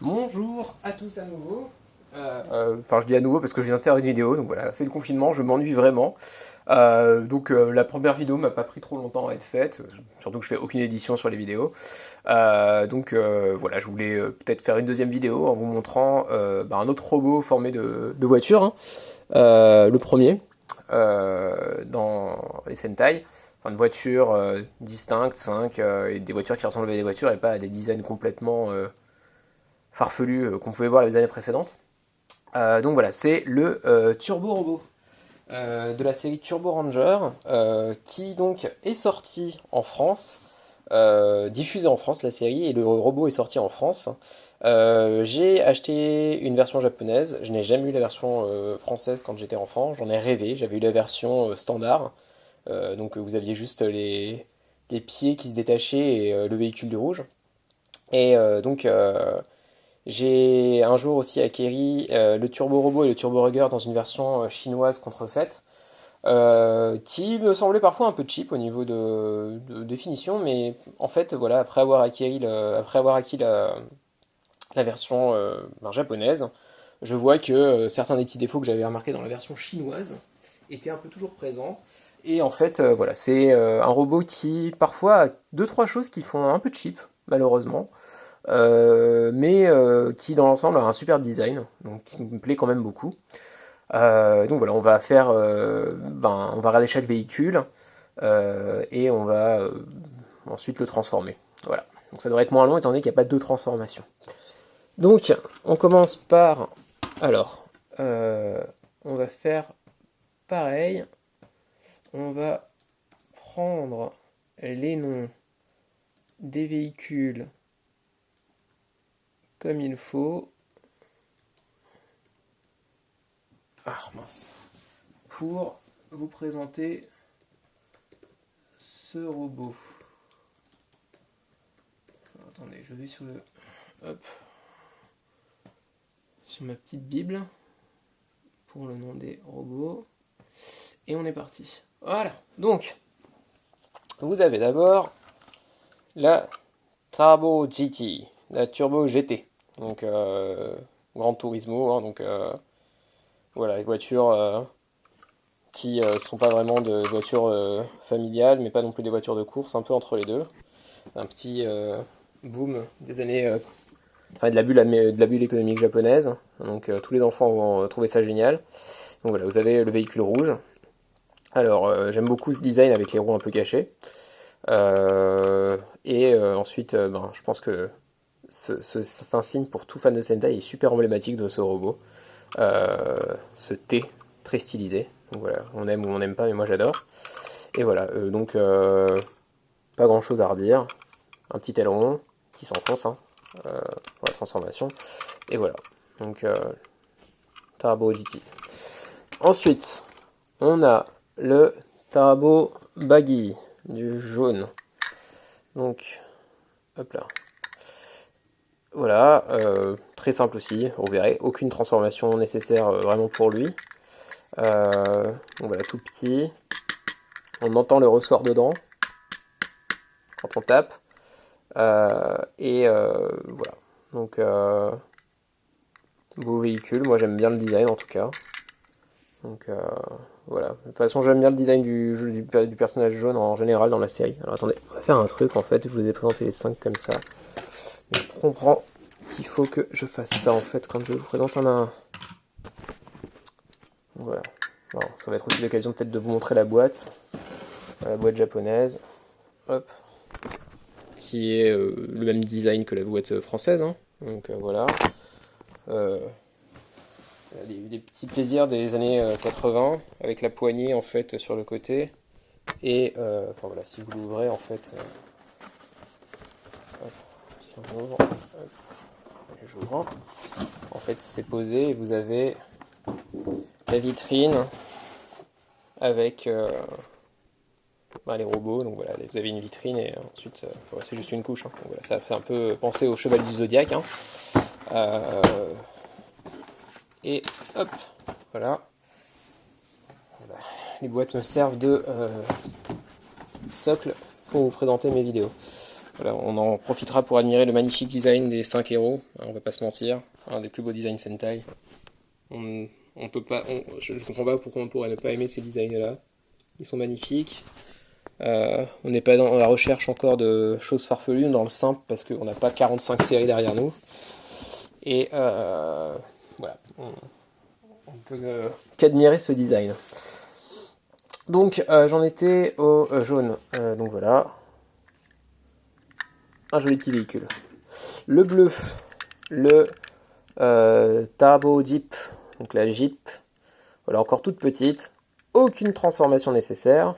Bonjour à tous à nouveau. Enfin, je dis à nouveau parce que je viens de faire une vidéo, donc voilà, c'est le confinement, je m'ennuie vraiment. La première vidéo m'a pas pris trop longtemps à être faite, surtout que je fais aucune édition sur les vidéos. Voilà, je voulais peut-être faire une deuxième vidéo en vous montrant un autre robot formé de voiture, hein. Le premier, dans les Sentai. Enfin, de voitures distinctes, 5, et des voitures qui ressemblent à des voitures et pas à des designs complètement farfelu qu'on pouvait voir les années précédentes. Donc voilà, c'est le Turbo Robot de la série Turbo Ranger qui donc est sorti en France, diffusé en France la série, et le robot est sorti en France. J'ai acheté une version japonaise, je n'ai jamais eu la version française quand j'étais enfant, j'en ai rêvé, j'avais eu la version standard, donc vous aviez juste les pieds qui se détachaient et le véhicule du rouge. Et j'ai un jour aussi acquéri le Turbo Robot et le Turbo Rugger dans une version chinoise contrefaite, qui me semblait parfois un peu cheap au niveau de définition, mais en fait, voilà, après avoir acquis la version japonaise, je vois que certains des petits défauts que j'avais remarqués dans la version chinoise étaient un peu toujours présents. Et en fait, voilà, c'est un robot qui parfois a deux trois choses qui font un peu cheap, malheureusement. Qui dans l'ensemble a un super design, donc qui me plaît quand même beaucoup. Donc voilà, on va regarder chaque véhicule et on va ensuite le transformer. Voilà. Donc ça devrait être moins long étant donné qu'il n'y a pas deux transformations. Donc on commence par, alors, on va faire pareil. On va prendre les noms des véhicules comme il faut. Ah mince. Pour vous présenter ce robot. Alors, attendez, je vais hop, sur ma petite bible pour le nom des robots. Et on est parti. Voilà. Donc, vous avez d'abord la Turbo GT, la Turbo GT. Donc, Gran Turismo. Hein, donc, voilà, les voitures qui sont pas vraiment de voitures familiales, mais pas non plus des voitures de course, un peu entre les deux. Un petit boom des années, enfin de la bulle économique japonaise. Donc tous les enfants vont trouver ça génial. Donc voilà, vous avez le véhicule rouge. Alors j'aime beaucoup ce design avec les roues un peu cachées. Ensuite, je pense que cet insigne pour tout fan de Sentai est super emblématique de ce robot. Ce T très stylisé. Donc voilà, on aime ou on n'aime pas, mais moi j'adore. Et voilà, pas grand chose à redire. Un petit aileron qui s'enfonce hein, pour la transformation. Et voilà, donc Turbo GT. Ensuite, on a le Turbo Baggy du jaune. Donc, hop là. Voilà, très simple aussi, vous verrez, aucune transformation nécessaire vraiment pour lui. Donc voilà, tout petit. On entend le ressort dedans quand on tape. Voilà. Donc, beau véhicule. Moi, j'aime bien le design en tout cas. Donc, voilà. De toute façon, j'aime bien le design du personnage jaune en général dans la série. Alors, attendez, on va faire un truc en fait. Je vous ai présenté les 5 comme ça. Mais je comprends qu'il faut que je fasse ça en fait quand je vous présente un à un. Voilà. Bon, ça va être aussi l'occasion peut-être de vous montrer la boîte japonaise. Hop. Qui est le même design que la boîte française. Hein. Donc voilà. Les petits plaisirs des années 80 avec la poignée en fait sur le côté. Et enfin voilà, si vous l'ouvrez en fait. Hop, si on ouvre. Hop, j'ouvre. En fait c'est posé et vous avez la vitrine avec les robots. Donc voilà, vous avez une vitrine et ensuite voilà, c'est juste une couche. Hein. Donc, voilà, ça fait un peu penser au cheval du Zodiac. Hein. Et hop, voilà. Les boîtes me servent de socle pour vous présenter mes vidéos. Voilà, on en profitera pour admirer le magnifique design des 5 héros, hein, on va pas se mentir, un des plus beaux designs Sentai. On peut pas, je ne comprends pas pourquoi on pourrait ne pas aimer ces designs-là. Ils sont magnifiques. On n'est pas dans la recherche encore de choses farfelues, dans le simple, parce qu'on n'a pas 45 séries derrière nous. Et voilà, on peut qu'admirer ce design. Donc j'en étais au jaune. Donc voilà. Un joli petit véhicule. Le bleu, le Turbo Jeep, donc la Jeep. Voilà, encore toute petite. Aucune transformation nécessaire.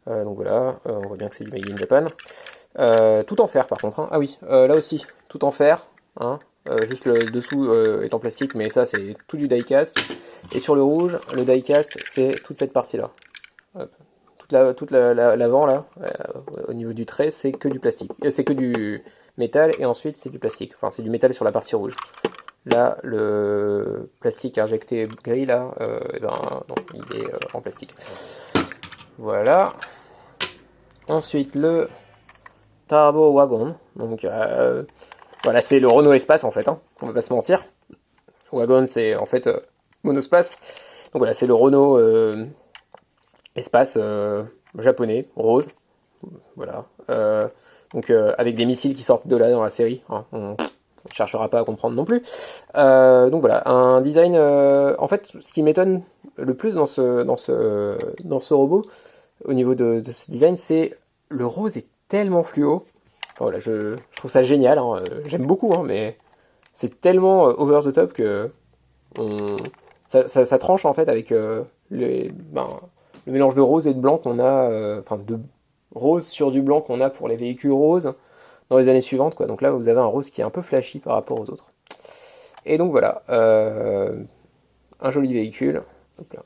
Donc voilà, on voit bien que c'est du Made in Japan. Tout en fer par contre. Hein. Ah oui, là aussi, tout en fer. Hein. Juste le dessous est en plastique, mais ça c'est tout du die-cast. Et sur le rouge, le die-cast c'est toute cette partie-là. Toute l'avant là, au niveau du trait, c'est que du plastique. C'est que du métal et ensuite c'est du plastique. Enfin, c'est du métal sur la partie rouge. Là, le plastique injecté gris là, non, il est en plastique. Voilà. Ensuite, le Turbo Wagon. Donc, voilà, c'est le Renault Espace en fait, hein, on va pas se mentir. Wagon, c'est en fait monospace. Donc voilà, c'est le Renault Espace japonais, rose. Voilà. Donc, avec des missiles qui sortent de là dans la série. Hein, on cherchera pas à comprendre non plus. Donc voilà, un design. En fait, ce qui m'étonne le plus dans ce robot, au niveau de ce design, c'est le rose est tellement fluo. Enfin, voilà, je trouve ça génial. Hein, j'aime beaucoup, hein, mais c'est tellement over the top que ça tranche en fait avec le mélange de rose et de blanc qu'on a, enfin de rose sur du blanc qu'on a pour les véhicules roses dans les années suivantes, quoi. Donc là, vous avez un rose qui est un peu flashy par rapport aux autres. Et donc voilà, un joli véhicule. Hop là.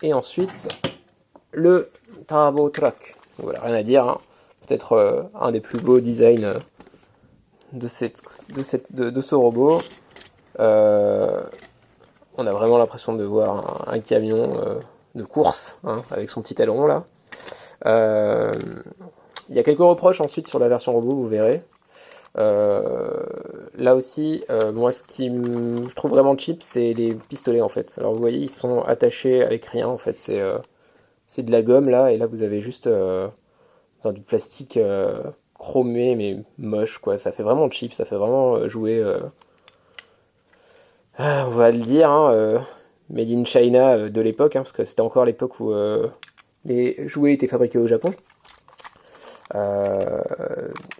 Et ensuite, le Turbo Truck. Donc voilà, rien à dire. Hein. Peut-être un des plus beaux designs de ce robot. On a vraiment l'impression de voir un camion de course, hein, avec son petit aileron là. Il y a quelques reproches ensuite sur la version robot, vous verrez. Là aussi, moi ce qui je trouve vraiment cheap, c'est les pistolets en fait. Alors vous voyez, ils sont attachés avec rien en fait, c'est de la gomme là, et là vous avez juste du plastique chromé mais moche quoi. Ça fait vraiment cheap, ça fait vraiment jouer, on va le dire, hein, Made in China de l'époque, hein, parce que c'était encore l'époque où les jouets étaient fabriqués au Japon.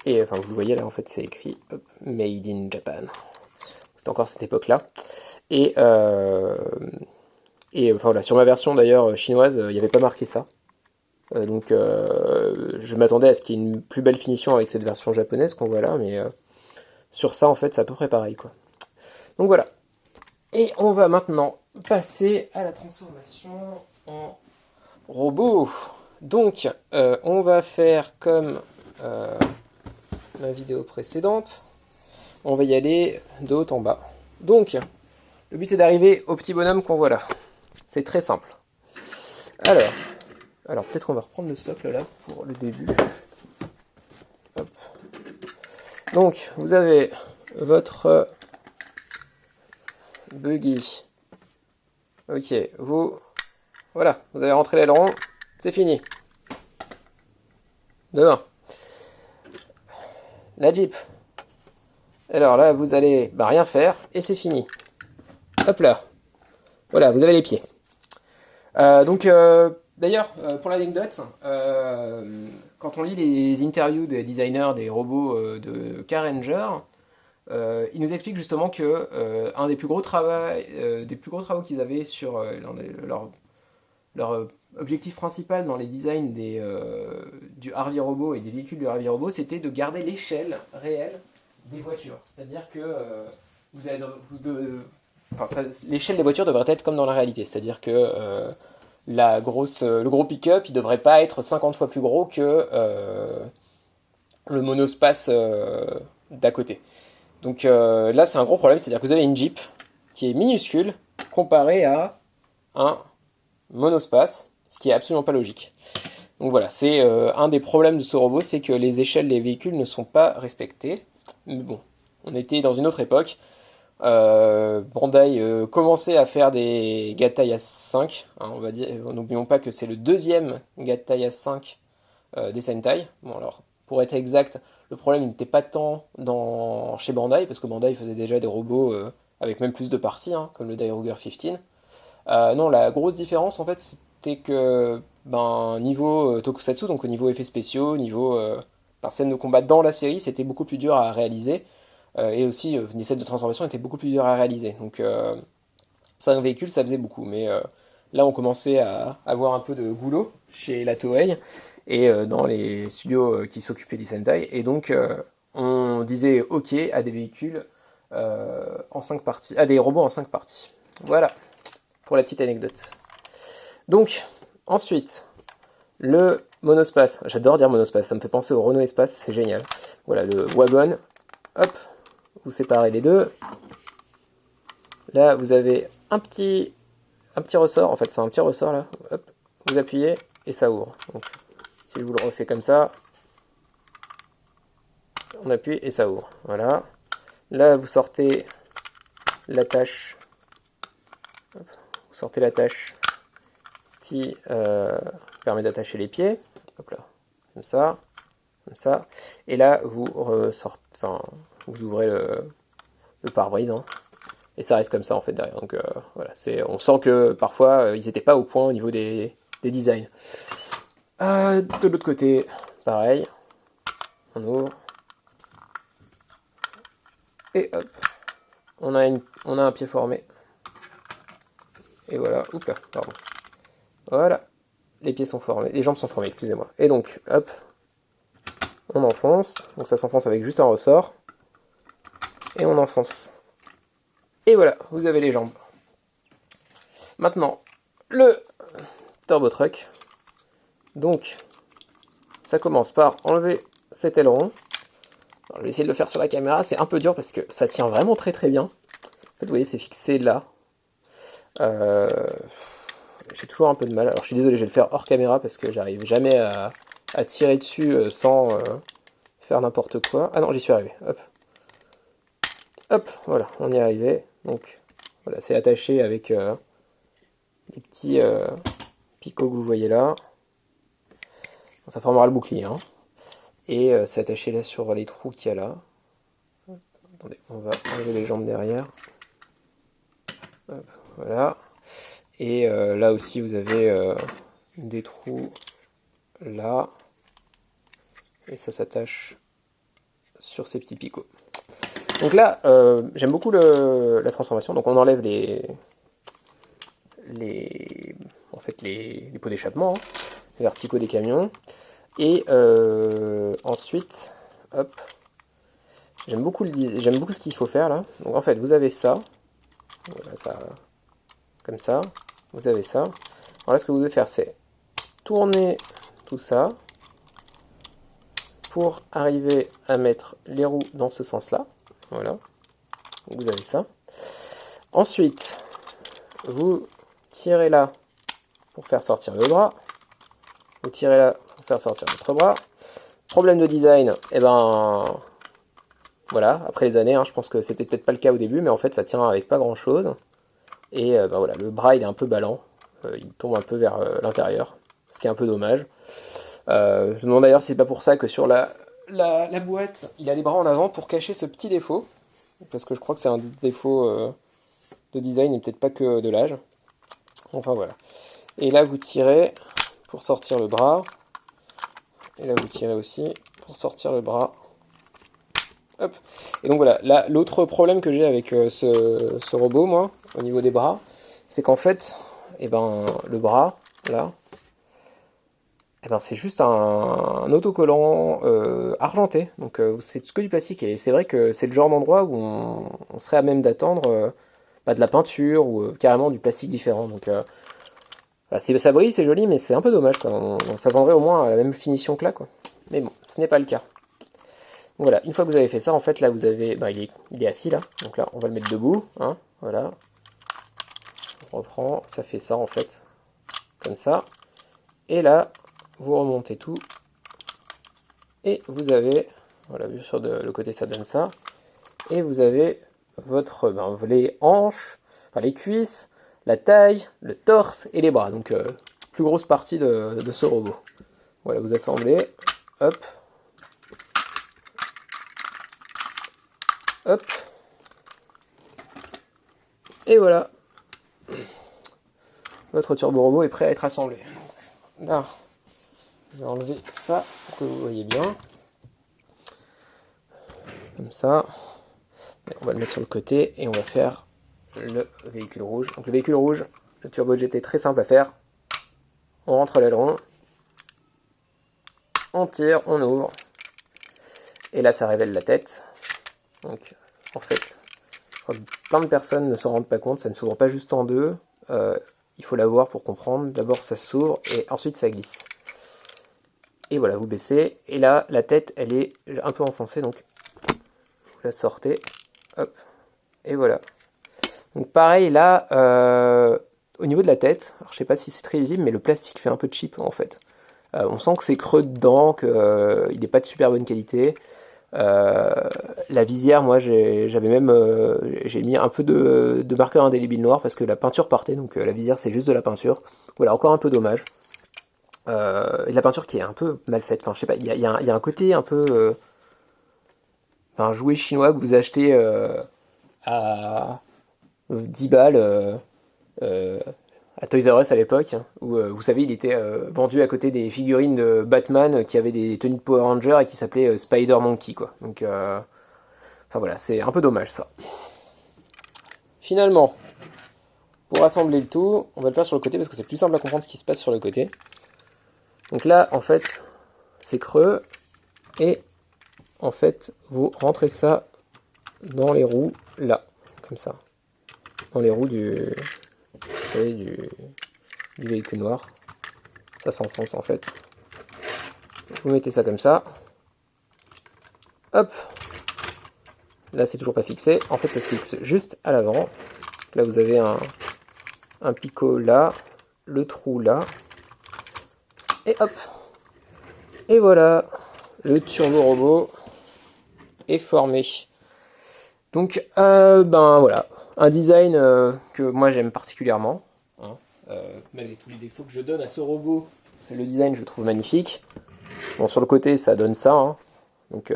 Et enfin, vous le voyez là, en fait, c'est écrit Made in Japan. C'était encore cette époque-là. Et enfin voilà, sur ma version d'ailleurs chinoise, il n'y avait pas marqué ça. Donc je m'attendais à ce qu'il y ait une plus belle finition avec cette version japonaise qu'on voit là, mais sur ça, en fait, c'est à peu près pareil, quoi. Donc voilà. Et on va maintenant passer à la transformation en robot. Donc, on va faire comme la vidéo précédente. On va y aller de haut en bas. Donc, le but c'est d'arriver au petit bonhomme qu'on voit là. C'est très simple. Alors peut-être qu'on va reprendre le socle là pour le début. Hop. Donc, vous avez votre buggy. Ok, voilà, vous avez rentré l'aileron, c'est fini. Demain. La Jeep. Alors là, vous allez rien faire et c'est fini. Hop là. Voilà, vous avez les pieds. Donc, d'ailleurs, pour l'anecdote, quand on lit les interviews des designers des robots de Car Ranger, ils nous expliquent justement que un des plus gros travaux qu'ils avaient sur leur objectif principal dans les designs du Harvey Robot et des véhicules du Harvey Robot, c'était de garder l'échelle réelle des voitures. C'est-à-dire que l'échelle des voitures devrait être comme dans la réalité. C'est-à-dire que le gros pick-up, il devrait pas être 50 fois plus gros que le monospace d'à côté. Donc là, c'est un gros problème. C'est-à-dire que vous avez une Jeep qui est minuscule comparée à un monospace, ce qui est absolument pas logique. Donc voilà, c'est un des problèmes de ce robot, c'est que les échelles des véhicules ne sont pas respectées. Mais bon, on était dans une autre époque. Bandai commençait à faire des Gatai A5, hein, on va dire. N'oublions pas que c'est le deuxième Gatai A5 des Sentai. Bon alors, pour être exact, le problème n'était pas tant chez Bandai, parce que Bandai faisait déjà des robots avec même plus de parties, hein, comme le Dairugger 15. Non, la grosse différence en fait, c'était que niveau tokusatsu, donc au niveau effets spéciaux, niveau scène de combat dans la série, c'était beaucoup plus dur à réaliser. Et aussi, les scènes de transformation étaient beaucoup plus dures à réaliser. Donc, 5 véhicules, ça faisait beaucoup. Mais là, on commençait à avoir un peu de goulot chez la Toei et dans les studios qui s'occupaient du Sentai. Et donc, on disait OK à des véhicules en 5 parties, à des robots en 5 parties. Voilà, pour la petite anecdote. Donc, ensuite, le monospace. J'adore dire monospace, ça me fait penser au Renault Espace, c'est génial. Voilà, le wagon. Hop, vous séparez les deux. Là, vous avez un petit ressort. En fait, c'est un petit ressort là. Hop, vous appuyez et ça ouvre. Donc, si je vous le refais comme ça, on appuie et ça ouvre. Voilà. Là, vous sortez l'attache. Vous sortez l'attache qui permet d'attacher les pieds. Hop là, comme ça, comme ça. Et là, vous ressortez. Enfin, vous ouvrez le pare-brise. Hein. Et ça reste comme ça en fait derrière. Donc voilà, on sent que parfois ils n'étaient pas au point au niveau des designs. De l'autre côté, pareil. On ouvre. Et hop. On a un pied formé. Et voilà. Oups là, pardon. Voilà. Les pieds sont formés. Les jambes sont formées, excusez-moi. Et donc, hop. On enfonce. Donc ça s'enfonce avec juste un ressort. Et on enfonce. Et voilà, vous avez les jambes. Maintenant, le Turbo Truck. Donc, ça commence par enlever cet aileron. Alors, je vais essayer de le faire sur la caméra, c'est un peu dur parce que ça tient vraiment très très bien. En fait, vous voyez, c'est fixé là. J'ai toujours un peu de mal. Alors, je suis désolé, je vais le faire hors caméra parce que j'arrive jamais à tirer dessus sans faire n'importe quoi. Ah non, j'y suis arrivé. Hop. Hop, voilà, on y est arrivé. Donc, voilà, c'est attaché avec les petits picots que vous voyez là. Ça formera le bouclier. Hein. Et c'est attaché là sur les trous qu'il y a là. Attendez, on va enlever les jambes derrière. Hop, voilà. Et là aussi, vous avez des trous là. Et ça s'attache sur ces petits picots. Donc là, j'aime beaucoup la transformation. Donc on enlève les pots d'échappement, hein, les verticaux des camions. Et ensuite, hop, j'aime beaucoup ce qu'il faut faire là. Donc en fait, vous avez ça, voilà, ça, comme ça, vous avez ça. Alors là, ce que vous devez faire, c'est tourner tout ça pour arriver à mettre les roues dans ce sens-là. Voilà, donc vous avez ça. Ensuite, vous tirez là pour faire sortir le bras. Vous tirez là pour faire sortir votre bras. Problème de design, et ben voilà, après les années, hein, je pense que c'était peut-être pas le cas au début, mais en fait ça tient avec pas grand chose. Et voilà, le bras il est un peu ballant, il tombe un peu vers l'intérieur, ce qui est un peu dommage. Je me demande d'ailleurs si c'est pas pour ça que sur la boîte, il a les bras en avant pour cacher ce petit défaut, parce que je crois que c'est un défaut de design et peut-être pas que de l'âge. Enfin voilà. Et là vous tirez pour sortir le bras. Et là vous tirez aussi pour sortir le bras. Hop. Et donc voilà, là l'autre problème que j'ai avec ce robot, moi, au niveau des bras, c'est qu'en fait, le bras, là, c'est juste un autocollant argenté. Donc c'est que du plastique. Et c'est vrai que c'est le genre d'endroit où on serait à même d'attendre de la peinture ou carrément du plastique différent. Donc ça brille, c'est joli, mais c'est un peu dommage. Quoi. On s'attendrait au moins à la même finition que là. Quoi. Mais bon, ce n'est pas le cas. Donc voilà, une fois que vous avez fait ça, en fait, là, vous avez... il est assis, là. Donc là, on va le mettre debout. Hein, voilà. On reprend, ça fait ça, en fait. Comme ça. Et là, vous remontez tout. Et vous avez, voilà, vu sur le côté ça donne ça. Et vous avez votre, les hanches, enfin les cuisses, la taille, le torse et les bras. Donc plus grosse partie de ce robot. Voilà, vous assemblez, hop, hop, et voilà. Votre turbo robot est prêt à être assemblé. Là, je vais enlever ça pour que vous voyez bien. Comme ça. Et on va le mettre sur le côté et on va faire le véhicule rouge. Donc le véhicule rouge, le turbo GT, très simple à faire. On rentre l'aileron, on tire, on ouvre. Et là, ça révèle la tête. Donc, en fait, plein de personnes ne s'en rendent pas compte. Ça ne s'ouvre pas juste en deux. Il faut la voir pour comprendre. D'abord, ça s'ouvre et ensuite, ça glisse. Et voilà, vous baissez. Et là, la tête, elle est un peu enfoncée. Donc, vous la sortez. Hop. Et voilà. Donc, pareil, là, au niveau de la tête, alors, je sais pas si c'est très visible, mais le plastique fait un peu cheap, en fait. On sent que c'est creux dedans, qu'il n'est pas de super bonne qualité. La visière, moi j'avais même j'ai mis un peu de marqueur indélébile noir parce que la peinture partait, donc la visière c'est juste de la peinture. Voilà, encore un peu dommage. Et de la peinture qui est un peu mal faite. Enfin, je sais pas, il y a un côté un peu un jouet chinois que vous achetez à 10 balles à Toys R Us à l'époque, hein, où vous savez, il était vendu à côté des figurines de Batman qui avaient des tenues de Power Ranger et qui s'appelait Spider Monkey, quoi. Donc, enfin voilà, c'est un peu dommage ça. Finalement, pour assembler le tout, on va le faire sur le côté parce que c'est plus simple à comprendre ce qui se passe sur le côté. Donc là, en fait, c'est creux et en fait, vous rentrez ça dans les roues là, comme ça, dans les roues du véhicule noir. Ça s'enfonce en fait. Vous mettez ça comme ça. Hop. Là, c'est toujours pas fixé. En fait, ça se fixe juste à l'avant. Là, vous avez un picot là, le trou là. Et hop. Et voilà. Le turbo robot est formé. Donc, ben voilà. Un design que moi j'aime particulièrement. Hein. Malgré tous les défauts que je donne à ce robot, le design je le trouve magnifique. Bon, sur le côté, ça donne ça. Hein. Donc,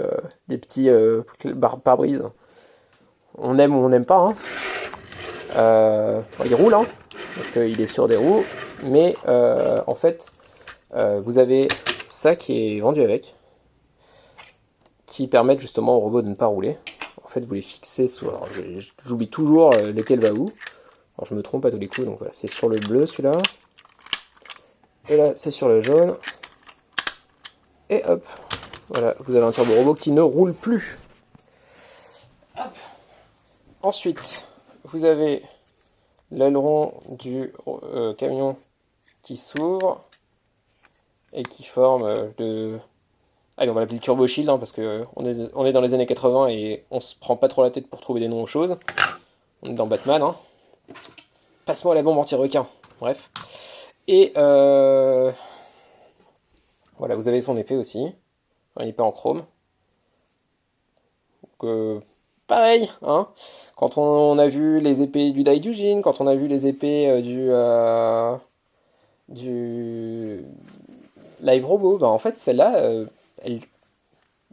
des petits pare-brise. On aime ou on n'aime pas. Hein. Il roule, hein, parce qu'il est sur des roues. Mais en fait, vous avez ça qui est vendu avec, qui permettent justement au robot de ne pas rouler. En fait, vous les fixez sur... Alors, j'oublie toujours lesquels va où. Alors, je me trompe à tous les coups. Donc voilà, c'est sur le bleu celui-là. Et là, c'est sur le jaune. Et hop. Voilà, vous avez un turbo robot qui ne roule plus. Hop. Ensuite, vous avez l'aileron du camion qui s'ouvre et qui forme de... Allez, on va l'appeler le Turbo Shield, hein, parce que on est dans les années 80 et on se prend pas trop la tête pour trouver des noms aux choses. On est dans Batman, hein. Passe-moi la bombe anti-requin. Bref. Et voilà, vous avez son épée aussi. Une épée en chrome. Donc, pareil, hein. Quand on a vu les épées du Daijujin, quand on a vu les épées du Live Robot, bah en fait celle-là,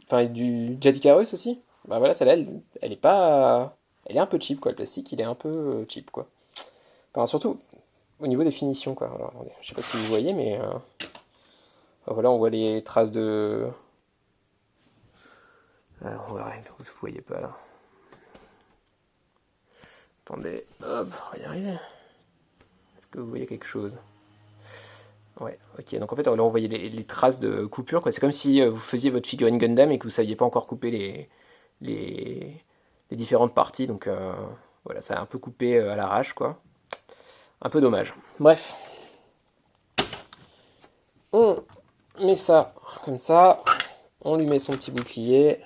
enfin du Jet Icarus aussi, bah voilà, celle-là, elle est pas, elle est un peu cheap quoi, le plastique il est un peu cheap quoi. Enfin surtout au niveau des finitions quoi. Alors, attendez, je sais pas si vous voyez mais voilà, on voit les traces de, alors on va rien, vous voyez pas là. Attendez, hop, on va y arriver. Est-ce que vous voyez quelque chose? Ouais, ok, donc en fait, là, on voyait les traces de coupure, quoi. C'est comme si vous faisiez votre figurine Gundam et que vous saviez pas encore couper les différentes parties, donc voilà, ça a un peu coupé à l'arrache, quoi. Un peu dommage. Bref. On met ça comme ça, on lui met son petit bouclier.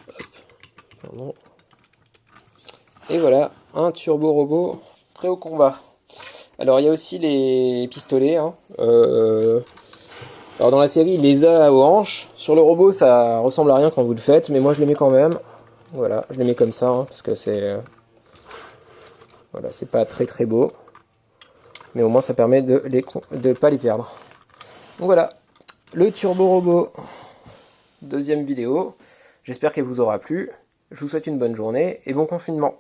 Hop. Pardon. Et voilà, un turbo robot prêt au combat. Alors il y a aussi les pistolets, hein. Alors dans la série, il les a aux hanches. Sur le robot, ça ressemble à rien quand vous le faites, mais moi je les mets quand même. Voilà, je les mets comme ça, hein, parce que c'est... Voilà, c'est pas très très beau. Mais au moins ça permet de pas les perdre. Donc voilà, le Turbo Robot, deuxième vidéo. J'espère qu'elle vous aura plu. Je vous souhaite une bonne journée et bon confinement.